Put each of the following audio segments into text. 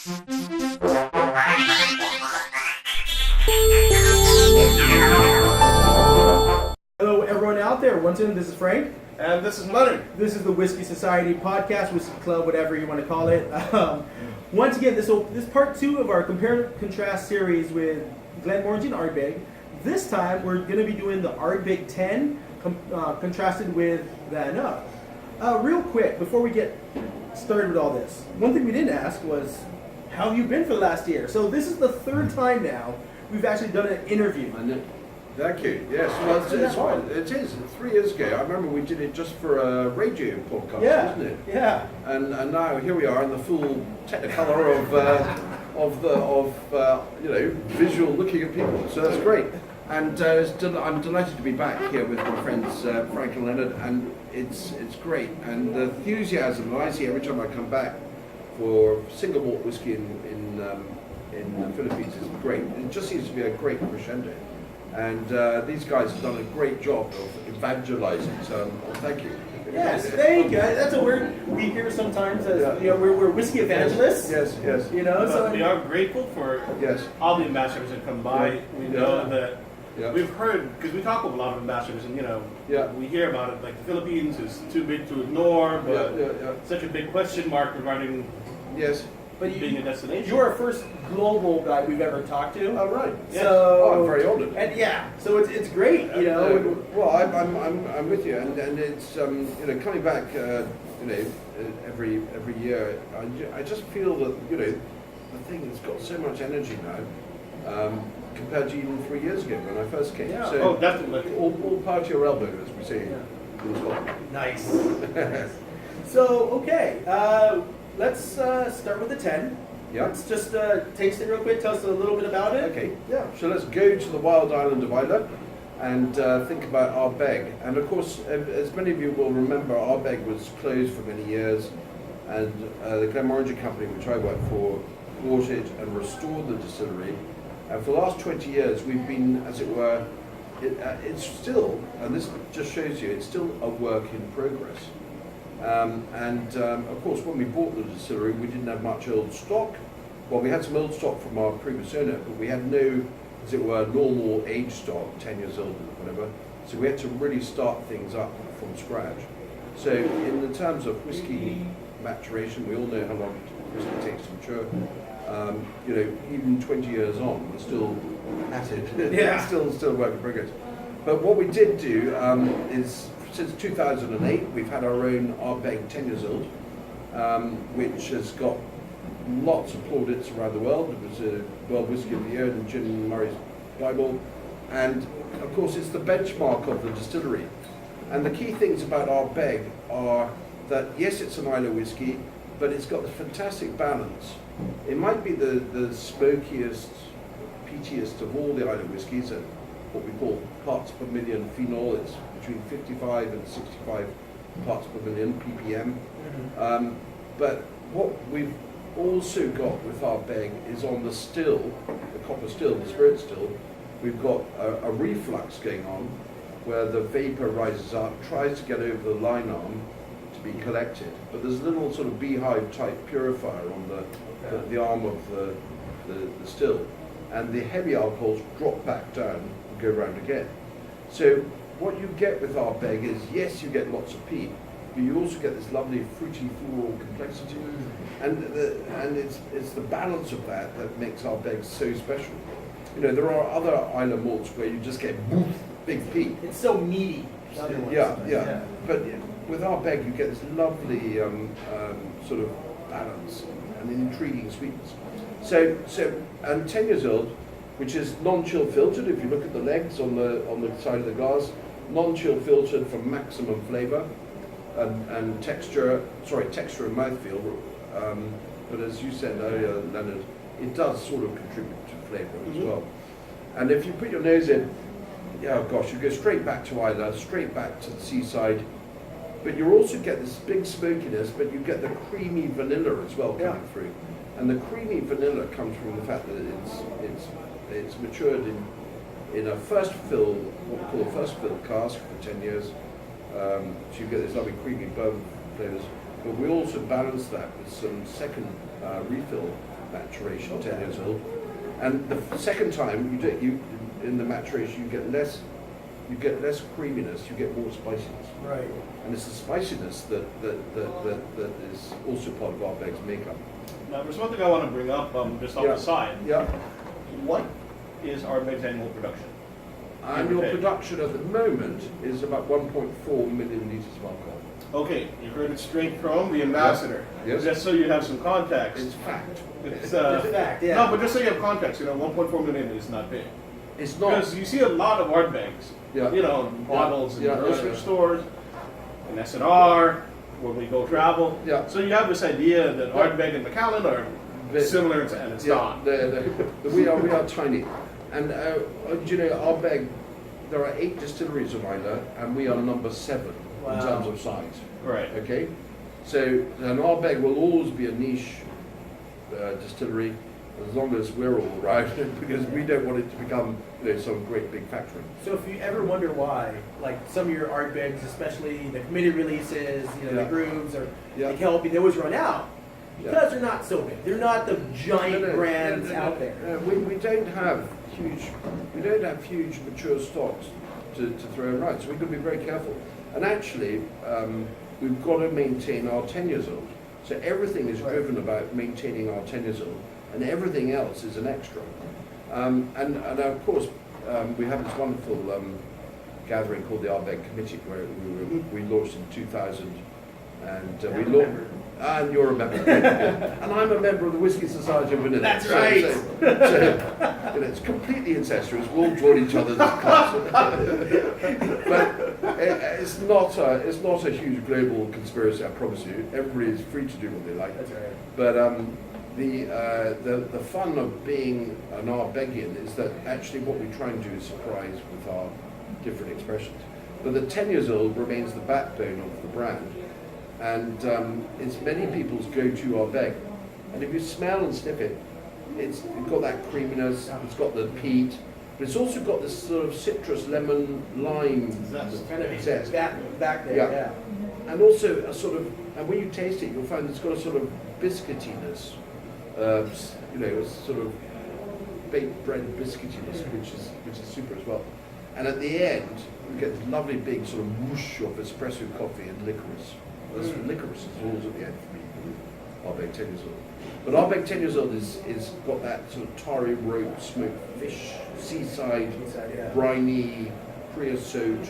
Hello, everyone out there. Once again, this is Frank. And this is Leonard. This is the Whisky Society podcast, Whisky Club, whatever you want to call it. Once again, this is part 2 of our compare and contrast series with Glenmorangie Ardbeg. This time, we're going to be doing the Ardbeg 10 contrasted with Van Up. Real quick, before we get started with all this, one thing we didn't ask was, how have you been for the last year? So this is the 3rd time now we've actually done an interview. Thank you. Yes, well, it is. 3 years ago, I remember we did it just for a radio podcast, wasn't it? Yeah. And now here we are in the full technicolor of visual looking at people. So that's great. And I'm delighted to be back here with my friends Frank and Leonard, and it's great. And the enthusiasm that I see every time I come back for single malt whiskey in the Philippines is great. It just seems to be a great crescendo. And these guys have done a great job of evangelizing, so thank you. Yes, thank you. That's a word we hear sometimes as, we're whiskey evangelists. Yes. So we are grateful for all the ambassadors that come by. Yeah. We know that we've heard, because we talk with a lot of ambassadors, and we hear about it, like the Philippines is too big to ignore, but such a big question mark regarding being a destination. You're our first global guy we've ever talked to. Oh, right. So, I'm very honored. And so it's great, Well, I'm with you, and it's coming back, every year. I just feel that the thing has got so much energy now, compared to even 3 years ago when I first came. Yeah. So Definitely. All power to your elbow, as we say. Nice. So let's start with the 10. Yeah. Let's just taste it real quick. Tell us a little bit about it. Okay. Yeah. So let's go to the wild island of Islay and think about Ardbeg. And of course, as many of you will remember, Ardbeg was closed for many years, and the Glenmorangie company, which I work for, bought it and restored the distillery. And for the last 20 years, we've been, as it were, it's still, and this just shows you, it's still a work in progress. Of course, when we bought the distillery, we didn't have much old stock. Well, we had some old stock from our previous owner, but we had no, as it were, normal age stock, 10 years old or whatever. So we had to really start things up from scratch. So in the terms of whiskey maturation, we all know how long whiskey takes to mature. Even 20 years on, we're still at it. Yeah. still a work in progress. But what we did do is, since 2008, we've had our own Ardbeg 10 years old, which has got lots of plaudits around the world. It was a World Whisky of the Year in Jim Murray's Bible. And of course, it's the benchmark of the distillery. And the key things about Ardbeg are that, yes, it's an Islay whiskey, but it's got the fantastic balance. It might be the smokiest, peatiest of all the Islay whiskies, at what we call parts per million phenol. It's between 55 and 65 parts per million ppm. Mm-hmm. But what we've also got with Ardbeg is on the still, the copper still, the spirit still, we've got a reflux going on where the vapor rises up, tries to get over the line arm to be collected, but there's a little sort of beehive type purifier on the arm of the still, and the heavy alcohols drop back down and go round again. So what you get with Ardbeg is, yes, you get lots of peat, but you also get this lovely fruity floral complexity, and it's the balance of that makes Ardbeg so special. There are other Islay malts where you just get big peat. It's so meaty. Yeah. But with Ardbeg, you get this lovely sort of balance and intriguing sweetness. So and 10 years old, which is non-chill filtered. If you look at the legs on the side of the glass, non-chill filtered for maximum flavour and texture and mouthfeel. But as you said earlier, Leonard, it does sort of contribute to flavour as well. And if you put your nose in, you go straight back to Islay, straight back to the seaside. But you also get this big smokiness, but you get the creamy vanilla as well coming through. And the creamy vanilla comes from the fact that it's matured in a first fill, what we call a first fill cask for 10 years. So you get this lovely creamy bourbon flavours. But we also balance that with some second refill maturation, 10 years old. And the second time you in the maturation, you get less creaminess, you get more spiciness. Right. And it's the spiciness that is also part of Ardbeg's makeup. Now, there's one thing I want to bring up just off the side. Yeah. What is Ardbeg's annual production? Annual production at the moment is about 1.4 million litres of alcohol. Okay, you heard it straight from the ambassador. Yes. Just so you have some context. It's fact. It's fact, yeah. No, but just so you have context, 1.4 million is not big. It's not. Because you see a lot of Ardbegs, bottles in grocery stores, in S&R, when we go travel. Yeah. So you have this idea that Ardbeg and Macallan are similar, and it's not. We are tiny. And Ardbeg, there are 8 distilleries on Islay, and we are number 7 in terms of size. Right. Okay? So, and Ardbeg will always be a niche distillery, as long as we're all around, because we don't want it to become some great big factory. So if you ever wonder why, like some of your Ardbegs, especially the committed releases, the grooves or the Kelpie, they always run out because they're not so big. They're not the giant brands out there. We don't have huge mature stocks to throw around, so we've got to be very careful. And actually, we've got to maintain our 10 years old. So everything is driven about maintaining our 10 years old, and everything else is an extra. And of course, we have this wonderful gathering called the Ardbeg Committee, where we launched in 2000, and we launched. And you're a member, and I'm a member of the Whisky Society of Manila. That's right. So, it's completely incestuous. We'll all join each other's clubs, but it's not a huge global conspiracy. I promise you. Everybody is free to do what they like. That's right. But the fun of being an Ardbegian is that actually what we try and do is surprise with our different expressions. But the 10 years old remains the backbone of the brand. And it's many people's go-to Ardbeg. And if you smell and sniff it, it's got that creaminess, it's got the peat, but it's also got this sort of citrus, lemon, lime zest. Back there, yeah. And also a sort of, and when you taste it, you'll find it's got a sort of biscuitiness, a sort of baked bread biscuitiness, which is super as well. And at the end, you get this lovely big sort of whoosh of espresso coffee and licorice. Licorice is always at the end for me, Ardbeg 10 years old. But Ardbeg 10 years old is got that sort of tarry rope, smoked fish, seaside, briny, creosote,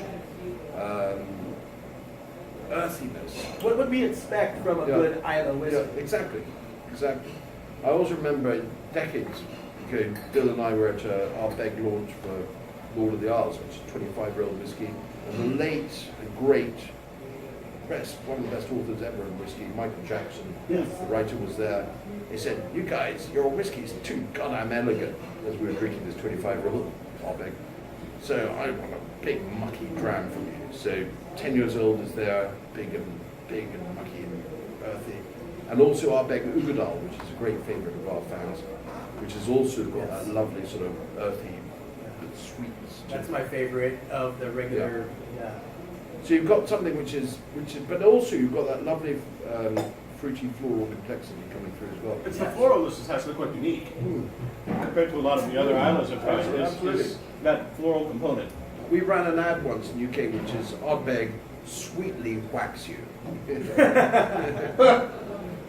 earthiness. What would we expect from a good Islay whiskey? Yeah, exactly. I also remember decades ago, Bill and I were at Ardbeg launch for Lord of the Isles, which is 25-year-old whiskey, and the late and great one of the best authors ever in whiskey, Michael Jackson, the writer, was there. He said, "You guys, your whiskey's too goddamn elegant," as we were drinking this 25-year-old Ardbeg. So I want a big mucky dram from you. So 10 years old is there, big and mucky and earthy. And also Ardbeg Ugadal, which is a great favourite of our fans, which has also got that lovely sort of earthy sweetness. That's my favourite of the regular. So you've got something which is, but also you've got that lovely fruity floral complexity coming through as well. It's the floralness is actually quite unique compared to a lot of the other islands I've tried. Is that floral component. We ran an ad once in the UK which is Ardbeg sweetly whacks you.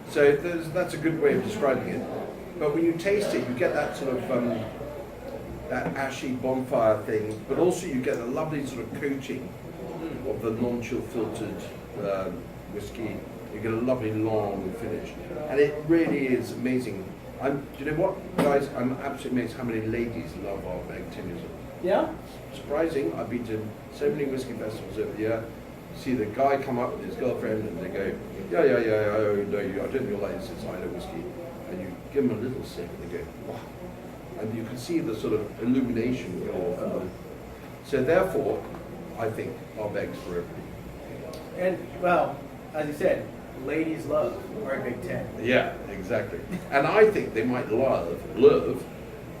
So that's a good way of describing it. But when you taste it, you get that sort of that ashy bonfire thing, but also you get a lovely sort of coating of the non-chill filtered whiskey. You get a lovely long finish, and it really is amazing. Do you know what, guys? I'm absolutely amazed how many ladies love Ardbeg 10 years old. Yeah. Surprising. I've been to so many whiskey festivals over the year. See the guy come up with his girlfriend, and they go, yeah. Oh no, I don't think you'll like this. It's Islay whiskey, and you give them a little sip, and they go, wow. And you can see the sort of illumination go off. So therefore, I think Ardbeg's for everybody. And, well, as you said, ladies love Ardbeg 10. Yeah, exactly. And I think they might love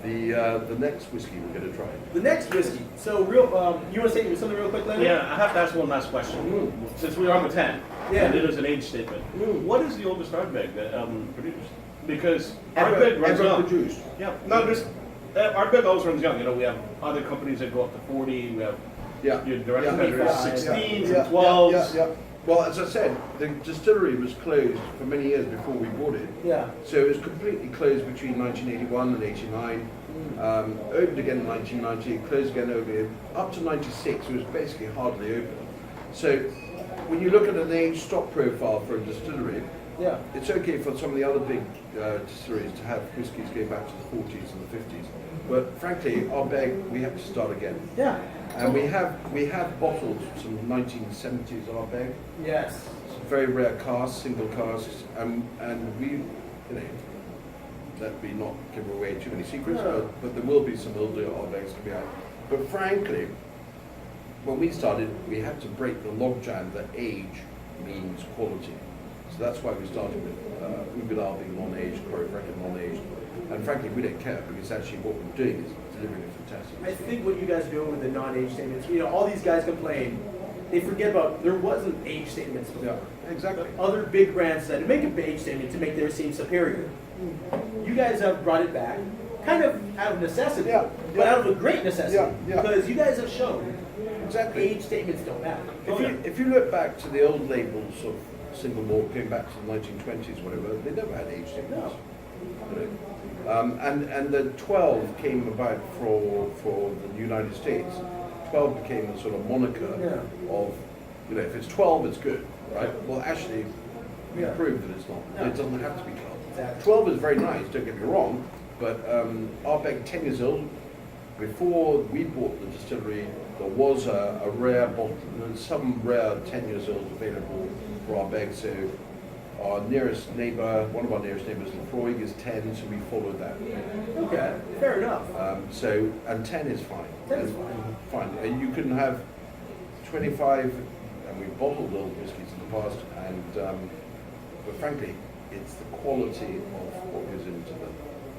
the next whiskey we're going to try. The next whiskey. So, you want to say something real quick, Lenny? Yeah, I have to ask one last question. Since we are on the 10, and it is an age statement, what is the oldest Ardbeg that produced? because Ardbeg runs young. produced. Yeah, no, there's Ardbeg always runs young. You know, we have other companies that go up to 40. We have your direct competitors 16s and 12s. Well, as I said, the distillery was closed for many years before we bought it. Yeah. So it was completely closed between 1981 and 89. Opened again in 1990, closed again up to 96. It was basically hardly open. So when you look at an age stock profile for a distillery, it's okay for some of the other big distilleries to have whiskies going back to the 40s and the 50s. But frankly, Ardbeg, we have to start again. Yeah. And we have bottled some 1970s Ardbeg. Yes. Some very rare casks, single casks, and we, you know, let me not give away too many secrets, but there will be some older Ardbegs coming out. But frankly, when we started, we had to break the logjam that age means quality. So that's why we started with Ugadal being non-aged, Corey Brecken non-aged. And frankly, we don't care because actually what we're doing is delivering a fantastic. I think what you guys are doing with the non-age statements, you know, all these guys complain, they forget about there wasn't age statements before. Yeah, exactly. Other big brands said to make a age statement to make theirs seem superior. You guys have brought it back, kind of out of necessity, but out of a great necessity, because you guys have shown age statements don't matter. If you look back to the old labels of single malt, going back to the 1920s, whatever, they never had age statements. No. And the 12 came about for the United States. 12 became a sort of moniker of, you know, if it's 12, it's good, right? Well, actually, we proved that it's not. No. It doesn't have to be 12. Exactly. 12 is very nice, don't get me wrong, but Ardbeg 10 years old. Before we bought the distillery, there was a rare bottle, some rare 10 years old available for Ardbeg. So our nearest neighbour, one of our nearest neighbours, Lefroy, is 10, so we followed that. Okay, fair enough. And 10 is fine. 10 is fine. And you can have 25, and we've bottled old whiskies in the past, and but frankly, it's the quality of what goes into the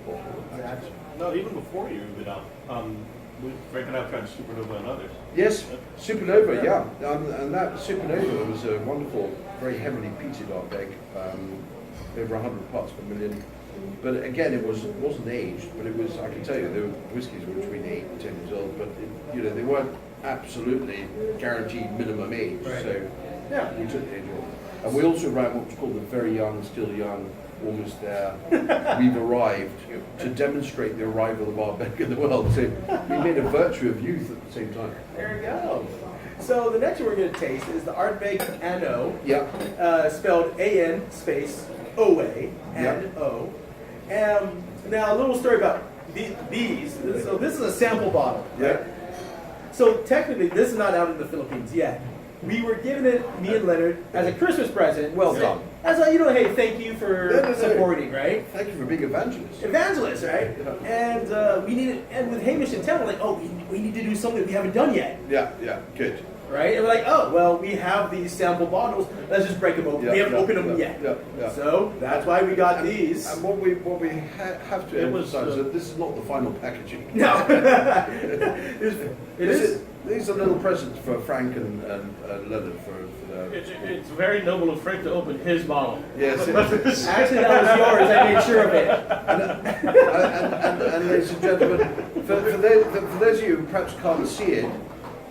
bottle. Exactly. No, even before you did out, we've broken out tried Supernova and others. Yes, Supernova, and that Supernova was a wonderful, very heavily peated Ardbeg, over 100 parts per million. But again, it wasn't aged, but it was, I can tell you, the whiskies were between 8 and 10 years old, but you know, they weren't absolutely guaranteed minimum age. Right. So we took the age off. And we also ran what was called the very young, still young, almost there. We've arrived to demonstrate the arrival of Ardbeg in the world. So we made a virtue of youth at the same time. There we go. So the next one we're going to taste is the Ardbeg Ano. Yeah. Spelled A-N space O-A and O. Now a little story about these. So this is a sample bottle. Right? So technically this is not out in the Philippines yet. We were given it, me and Leonard, as a Christmas present. Well done. As a, you know, hey, thank you for supporting, right? Thank you for being evangelists. Evangelists, right? Yeah. And we needed, and with Hamish in town, we're like, oh, we need to do something we haven't done yet. Yeah, good. Right? And we're like, oh, well, we have these sample bottles. Let's just break them open. We haven't opened them yet. Yeah. So that's why we got these. And what we have to emphasize is that this is not the final packaging. No. it is. These are little presents for Frank and Leonard for It's very noble of Frank to open his bottle. Yes. Actually, that was yours. I made sure of it. And ladies and gentlemen, for those of you who perhaps can't see it,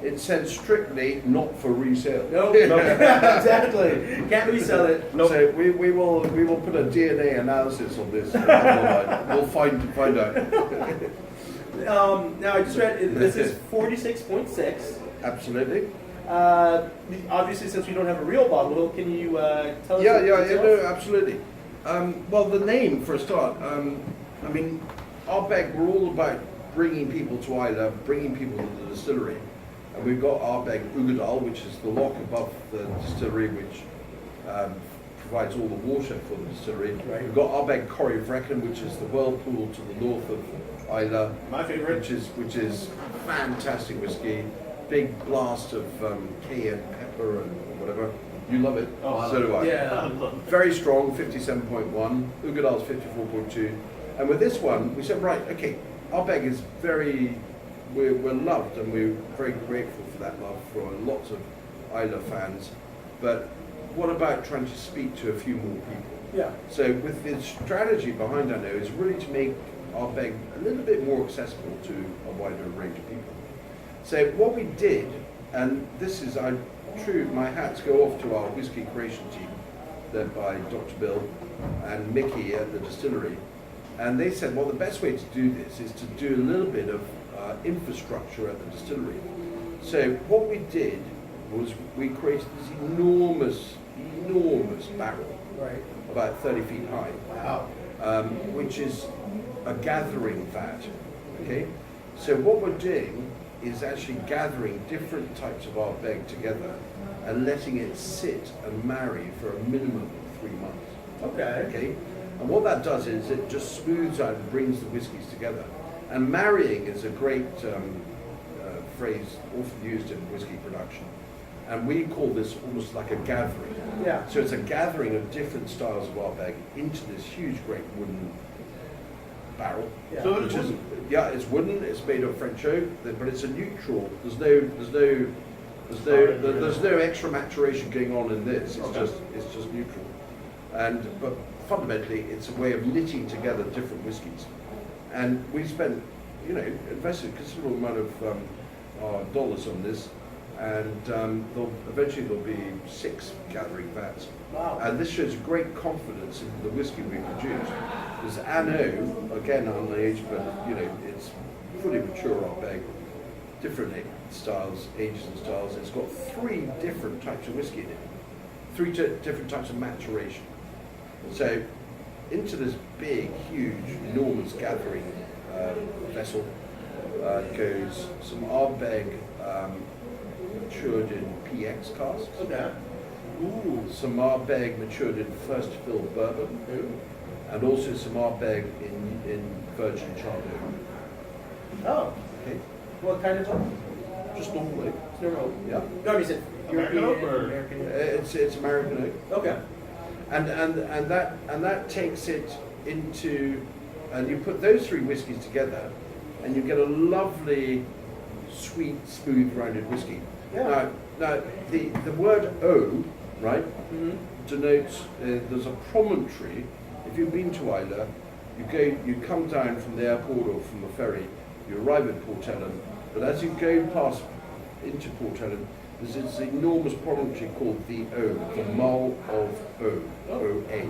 it said strictly not for resale. Nope. Exactly. Can't resell it. Nope. So we will put a DNA analysis on this. We'll find out. Now I just read this is 46.6. Absolutely. Obviously, since we don't have a real bottle, can you tell us? No, absolutely. Well, the name for a start. I mean, Ardbeg, we're all about bringing people to Islay, bringing people to the distillery. And we've got Ardbeg Ugadal, which is the lock above the distillery, which provides all the water for the distillery. Right. We've got Ardbeg Corrie Vrecken, which is the whirlpool to the north of Islay. My favorite. Which is fantastic whiskey. Big blast of cayenne pepper and whatever. You love it. Oh, so do I. Yeah. Very strong, 57.1. Ugadal's 54.2. And with this one, we said, right, okay, Ardbeg is we're loved, and we're very grateful for that love for lots of Islay fans. But what about trying to speak to a few more people? Yeah. So with the strategy behind I know is really to make Ardbeg a little bit more accessible to a wider range of people. So what we did, and this is true, my hats go off to our whiskey creation team, led by Dr. Bill and Mickey at the distillery, and they said, well, the best way to do this is to do a little bit of infrastructure at the distillery. So what we did was we created this enormous barrel, right, about 30 feet high, wow, which is a gathering vat. Okay, so what we're doing is actually gathering different types of Ardbeg together and letting it sit and marry for a minimum of 3 months. Okay, and what that does is it just smooths out and brings the whiskies together. And marrying is a great phrase often used in whiskey production. And we call this almost like a gathering. Yeah. So it's a gathering of different styles of Ardbeg into this huge, great wooden barrel. Yeah. So Which is, yeah, it's wooden. It's made of French oak, but it's a neutral. There's no extra maturation going on in this. It's just neutral. But fundamentally, it's a way of knitting together different whiskies. And we spent, invested a considerable amount of our dollars on this. And eventually there'll be 6 gathering vats. Wow. And this shows great confidence in the whiskey we produce. Because Anno, again unaged, but it's fully mature Ardbeg, different styles, ages and styles. It's got 3 different types of whiskey in it, 3 different types of maturation. So into this big, huge, enormous gathering vessel goes some Ardbeg matured in PX casks. Okay. Ooh. Some Ardbeg matured in first fill bourbon. Ooh. And also some Ardbeg in virgin Chardonnay. Oh, Okay. what kind of oak? Just normal oak. It's never oak. Yeah. No, is it American European oak or- American oak? It's American oak. Okay. And that takes it into, and you put those 3 whiskies together, and you get a lovely, sweet, smooth, rounded whiskey. Yeah. Now the word O, right, Mm-hmm. denotes there's a promontory. If you've been to Islay, you come down from the airport or from the ferry, you arrive at Port Ellen, but as you go past into Port Ellen, there's this enormous promontory called the O, the Mull of O-A.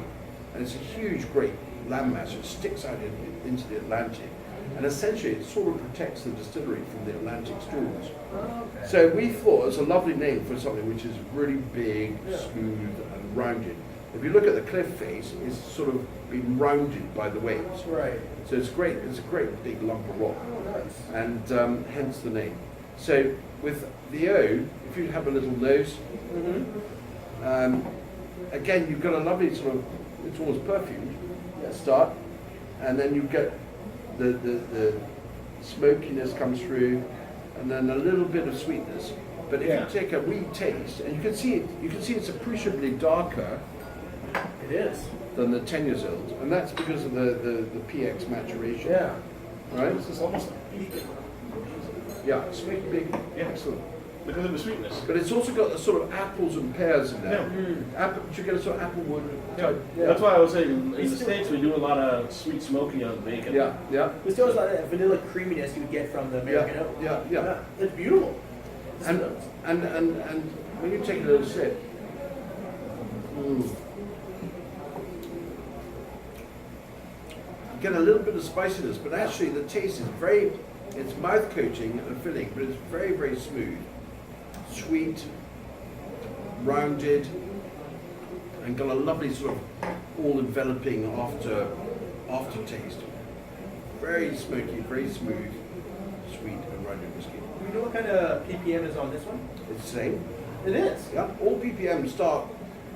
And it's a huge, great landmass. It sticks out into the Atlantic. And essentially, it sort of protects the distillery from the Atlantic storms. Okay. So we thought it was a lovely name for something which is really big, Yeah. smooth, and rounded. If you look at the cliff face, it's sort of been rounded by the waves. Right. So it's great. It's a great big lump of rock, Oh, nice. and hence the name. So with the O, if you have a little nose, Mm-hmm. again you've got a lovely sort of, it's almost perfumed Yes. start, and then you get the smokiness comes through, and then a little bit of sweetness. But if Yeah. you take a wee taste, and you can see it's appreciably darker It is. than the 10 years old, and that's because of the PX maturation. Yeah. Right? This is almost like Yeah, it's making big. Yeah. Excellent. because of the sweetness. But it's also got the sort of apples and pears in there. Yeah. You get a sort of applewood type. Yeah. That's why I was saying in the States we do a lot of sweet smoky on bacon. Yeah, yeah. We still have that vanilla creaminess you would get from the American oak. Yeah. It's beautiful. And when you take a little sip, you get a little bit of spiciness, but actually the taste is it's mouth coating and filling, but it's very, very smooth, sweet, rounded, and got a lovely sort of all-enveloping aftertaste. Very smoky, very smooth, sweet and rounded whiskey. Do you know what kind of ppm is on this one? It's the same. It is. Yeah, all ppm start.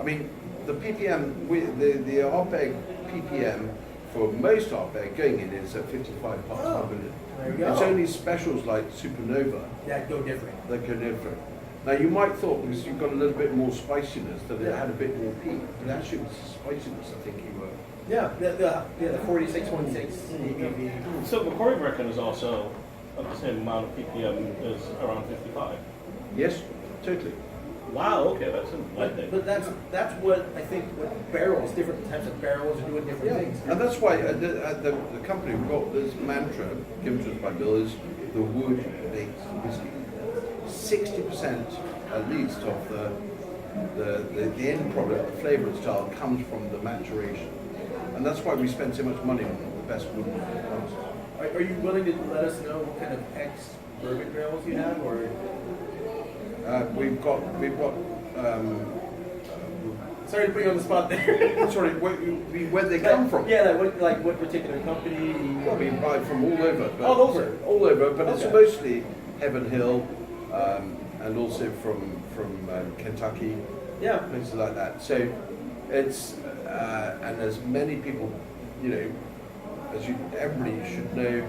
I mean, the ppm the Ardbeg ppm for most Ardbeg going in is at 55 parts per million. There you go. It's only specials like Supernova That go different. that go different. Now you might thought because you've got a little bit more spiciness that it had a bit more peat, but actually it was the spiciness I think you were. Yeah, the 46.6 ABV. So McCoy reckon is also of the same amount of ppm as around 55. Yes, totally. Wow, okay, that's one thing. But that's what I think. What barrels, different types of barrels are doing different things. And that's why the company we've got this mantra given to us by Bill is the wood-based whiskey. 60% at least of the end product, the flavour and style, comes from the maturation, and that's why we spend so much money on the best wood barrels. Are you willing to let us know what kind of ex-bourbon barrels you have, or? We've got. Sorry to put you on the spot there. Sorry, where they come from? Yeah, like what particular company? Well, we buy from all over. But all over. All over, but Okay. it's mostly Heaven Hill, and also from Kentucky. Yeah. Places like that. So it's and as many people, everybody should know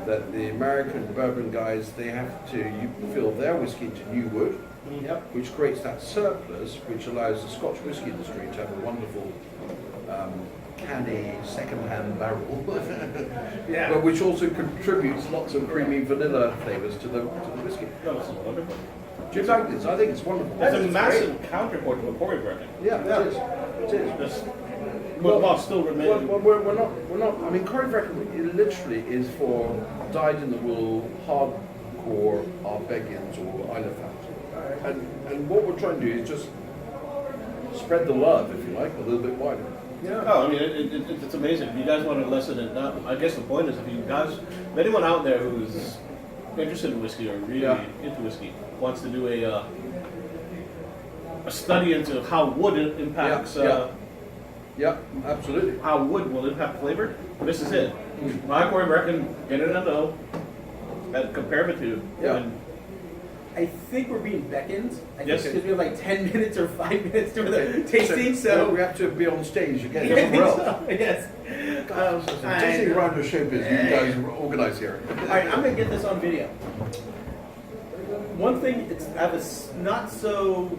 that the American bourbon guys, they have to fill their whiskey into new wood, which creates that surplus, which allows the Scotch whiskey industry to have a wonderful canny second-hand barrel, but which also contributes lots of creamy vanilla flavours to the whiskey. No, this is wonderful. Do you like this? I think it's wonderful. That's a massive counterpoint to a Corey Bourbon. Yeah, it is. It is. Just, while still remaining. Well, we're not. I mean, Corey Bourbon literally is for dyed-in-the-wool, hardcore Ardbegians or Islay fans. And what we're trying to do is just spread the love, if you like, a little bit wider. Yeah. Oh, I mean, it's amazing. If you guys want to listen, I guess the point is, if you guys, if anyone out there who's interested in whiskey or really into whiskey wants to do a study into how wood impacts. Yeah, absolutely. How wood will impact flavor. This is it. My Corey Bourbon, get it in a dough, and compare the two. Yeah. And I think we're being beckoned. I Yes. think because we have like 10 minutes or 5 minutes to the tasting, so we have to be on stage again. I think Somewhere else. so, yes. Tasting round of showbiz you guys organise here. All right, I'm gonna get this on video. One thing, I have a not so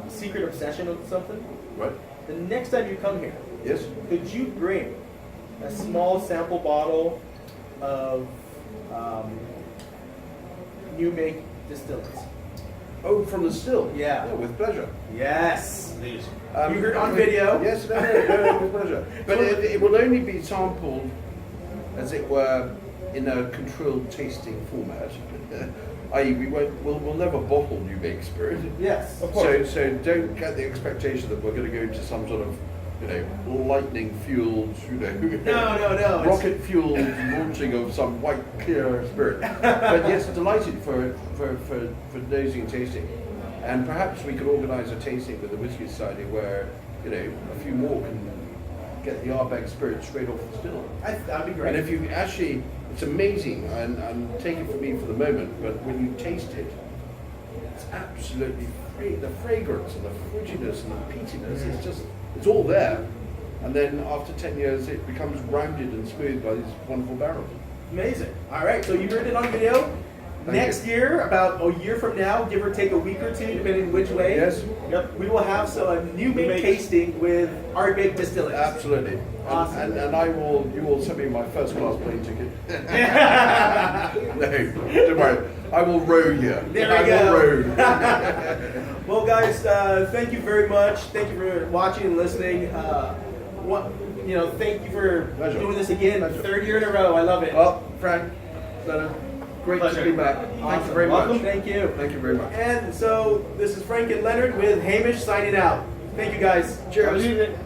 secret obsession with something. Right. The next time you come here, Yes. could you bring a small sample bottle of new make distillates? Oh, from the still? Yeah. With pleasure. Yes. please. You heard on video? Yes, no, with pleasure. But it will only be sampled, as it were, in a controlled tasting format. I.e., we'll never bottle new make spirit. Yes. Of course. So don't get the expectation that we're going to go to some sort of, lightning fueled, No. rocket fueled launching of some white clear spirit. But yes, delighted for nosing and tasting. And perhaps we could organise a tasting with the Whisky Society where, a few more can get the Ardbeg spirit straight off the still. That'd be great. And if you actually, it's amazing, and take it from me for the moment, but when you taste it, it's absolutely the fragrance and the fruitiness and the peatiness, it's all there. And then after 10 years, it becomes rounded and smooth by these wonderful barrels. Amazing. All right, so you heard it on video. Next year, about a year from now, give or take a week or two, depending which way. Yes. Yep. We will have a new make tasting with Ardbeg Distillates. Absolutely. Awesome. And you will send me my first class plane ticket. No, don't worry. I will row you. There we go. Will row. Well, guys, thank you very much. Thank you for watching and listening. Thank you for doing this again. Pleasure. Third year in a row. I love it. Well, Frank, Leonard, great Pleasure. to be back. Awesome. Thank you very much. Welcome. Thank you. Thank you very much. And so this is Frank and Leonard with Hamish signing out. Thank you, guys. Cheers. Have a good evening.